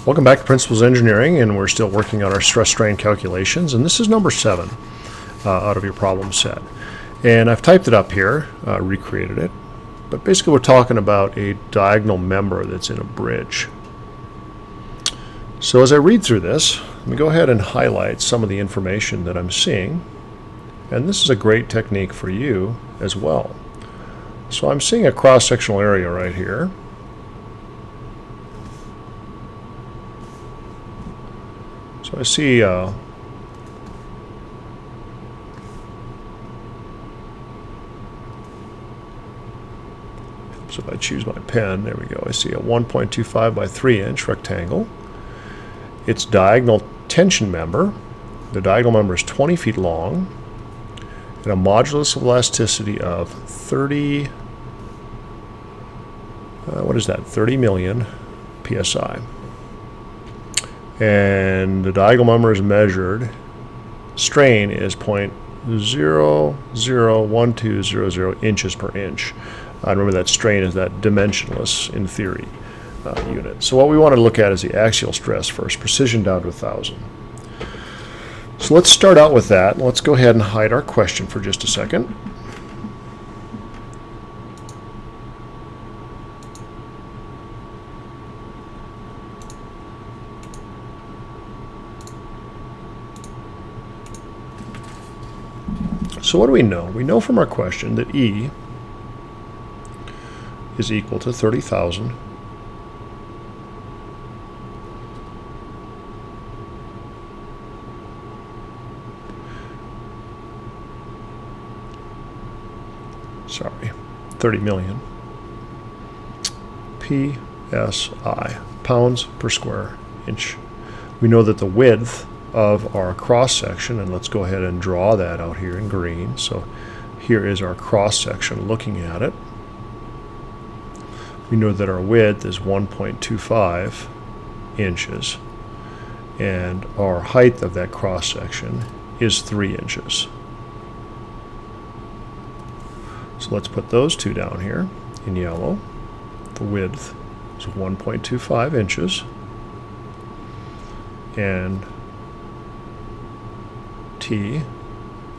Welcome back to Principles of Engineering, and we're still working on our stress strain calculations, and this is number 7 out of your problem set. And I've typed it up here, recreated it, but basically we're talking about a diagonal member that's in a bridge. So as I read through this, let me go ahead and highlight some of the information that I'm seeing, and this is a great technique for you as well. So I'm seeing a cross-sectional area right here. So I see so if I choose my pen, there we go, I see a 1.25 by 3 inch rectangle. Its diagonal tension member, the diagonal member is 20 feet long, and a modulus of elasticity of 30, what is that, 30 million psi. And the diagonal member is measured, strain is 0.001200 inches per inch. Remember that strain is that dimensionless, in theory, unit. So what we want to look at is the axial stress first, precision down to 1,000. So let's start out with that. Let's go ahead and hide our question for just a second. So what do we know? We know from our question that E is equal to 30,000 30 million psi, pounds per square inch. We know that the width of our cross section, and let's go ahead and draw that out here in green. So here is our cross section looking at it. We know that our width is 1.25 inches, and our height of that cross section is 3 inches. So let's put those two down here in yellow. The width is 1.25 inches, and T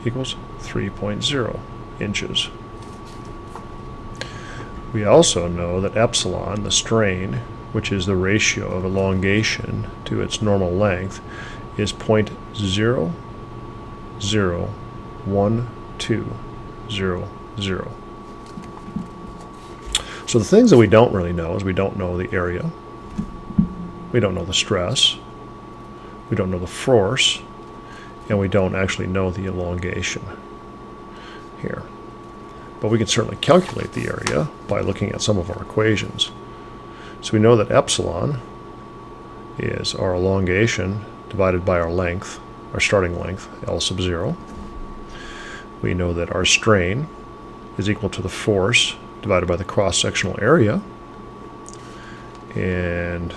equals 3.0 inches. We also know that epsilon, the strain, which is the ratio of elongation to its normal length, is 0.001200. So the things that we don't really know is we don't know the area, we don't know the stress, we don't know the force, and we don't actually know the elongation here. But we can certainly calculate the area by looking at some of our equations. So we know that epsilon is our elongation divided by our length, our starting length, L sub 0. We know that our strain is equal to the force divided by the cross-sectional area. And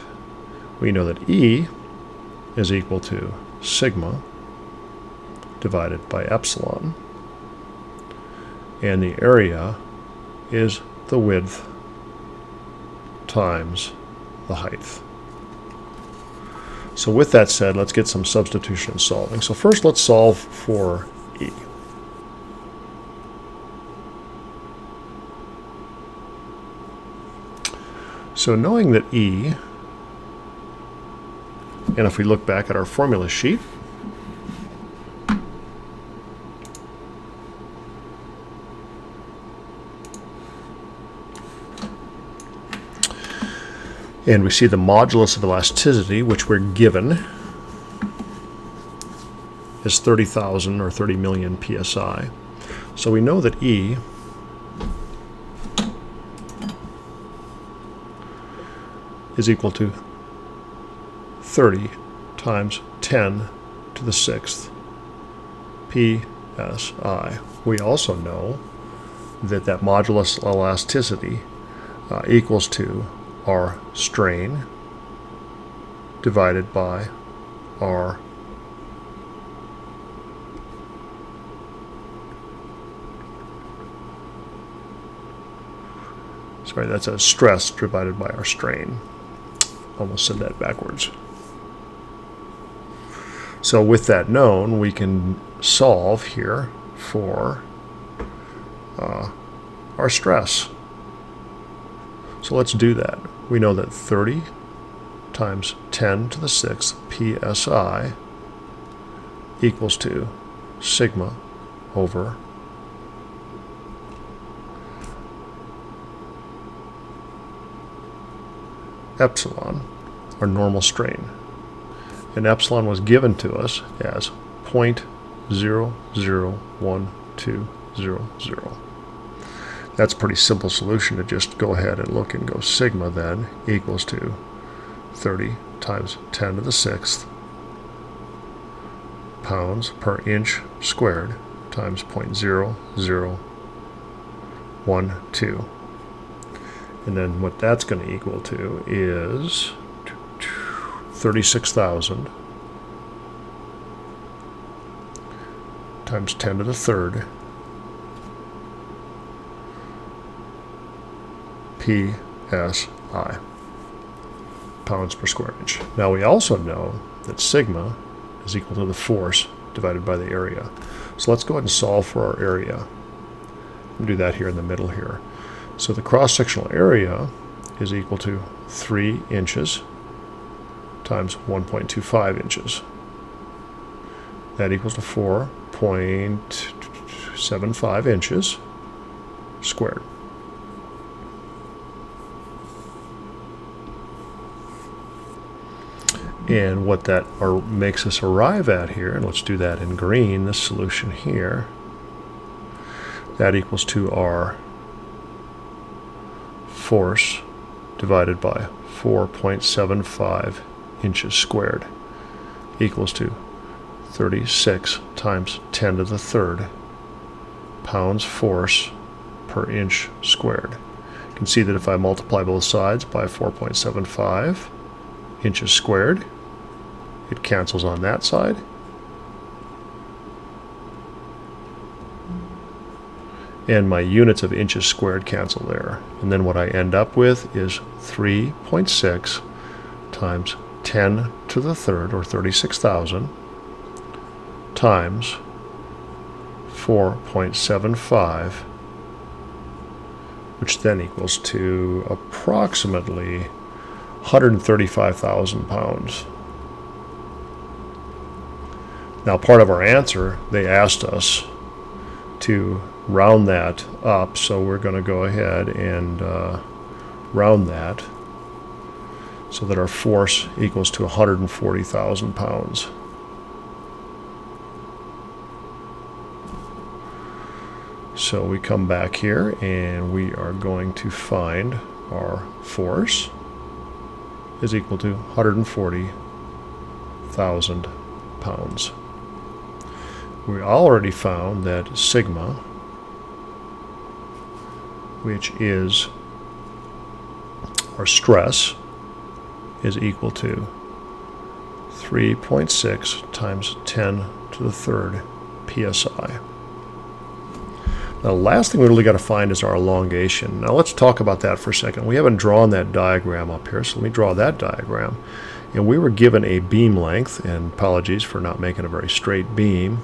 we know that E is equal to sigma divided by epsilon. And the area is the width times the height. So with that said, let's get some substitution solving. So first let's solve for E. So knowing that E, and if we look back at our formula sheet, and we see the modulus of elasticity, which we're given, is 30,000 or 30 million psi. So we know that E is equal to 30 times 10 to the 6th psi. We also know that that modulus elasticity equals to our strain divided by our that's a stress divided by our strain. almost said that backwards. So with that known, we can solve here for our stress. So let's do that. We know that 30 times 10 to the 6th psi equals to sigma over epsilon, our normal strain. And epsilon was given to us as 0.001200. That's a pretty simple solution to just go ahead and look and go sigma then equals to 30 times 10 to the 6th pounds per inch squared times 0.0012. And then what that's going to equal to is 36,000 times 10 to the 3rd psi, pounds per square inch. Now we also know that sigma is equal to the force divided by the area. So let's go ahead and solve for our area. We'll do that here in the middle here. So the cross-sectional area is equal to 3 inches times 1.25 inches. That equals to 4.75 inches squared. And what that makes us arrive at here, and let's do that in green, this solution here, that equals to our force divided by 4.75 inches squared equals to 36 times 10 to the 3rd pounds force per inch squared. You can see that if I multiply both sides by 4.75 inches squared, it cancels on that side. And my units of inches squared cancel there. And then what I end up with is 3.6 times 10 to the 3rd, or 36,000, times 4.75, which then equals to approximately 135,000 pounds. Now, part of our answer, they asked us to round that up, so we're going to go ahead and round that so that our force equals to 140,000 pounds. So we come back here and we are going to find our force is equal to 140,000 pounds. We already found that sigma, which is our stress, is equal to 3.6 times 10 to the 3rd psi. Now, the last thing we really got to find is our elongation. Now let's talk about that for a second. We haven't drawn that diagram up here, so let me draw that diagram. And we were given a beam length, and apologies for not making a very straight beam,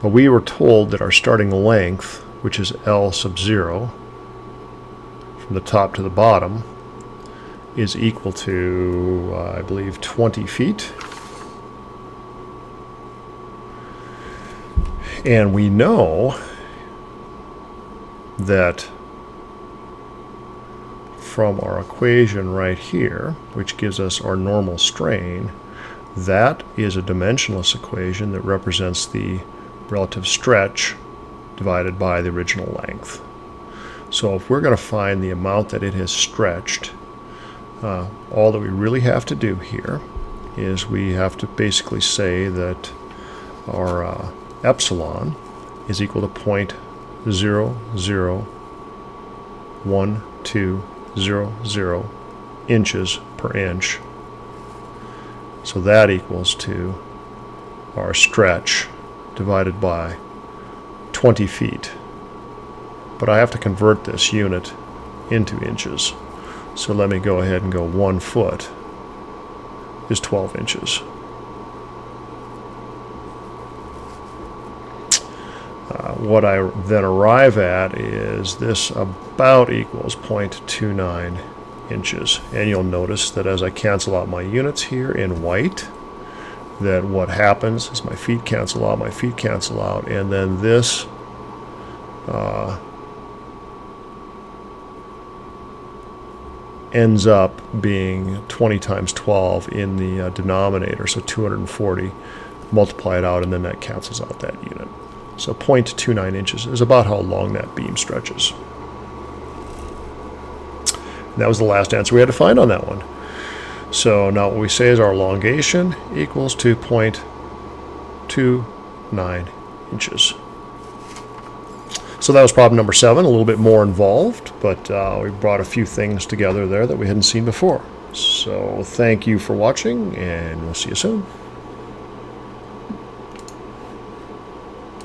but we were told that our starting length, which is L sub 0, from the top to the bottom, is equal to, I believe, 20 feet. And we know that from our equation right here, which gives us our normal strain, that is a dimensionless equation that represents the relative stretch divided by the original length. So if we're going to find the amount that it has stretched, all that we really have to do here is we have to basically say that our epsilon is equal to 0.001200 inches per inch. So that equals to our stretch divided by 20 feet. But I have to convert this unit into inches. So let me go ahead and go 1 foot is 12 inches. What I then arrive at is this about equals 0.29 inches. And you'll notice that as I cancel out my units here in white, that what happens is my feet cancel out, and then this ends up being 20 times 12 in the denominator, so 240. Multiply it out, and then that cancels out that unit. So 0.29 inches is about how long that beam stretches. And that was the last answer we had to find on that one. So now what we say is our elongation equals 2.29 inches. So that was problem number 7, a little bit more involved, but we brought a few things together there that we hadn't seen before. So thank you for watching, and we'll see you soon.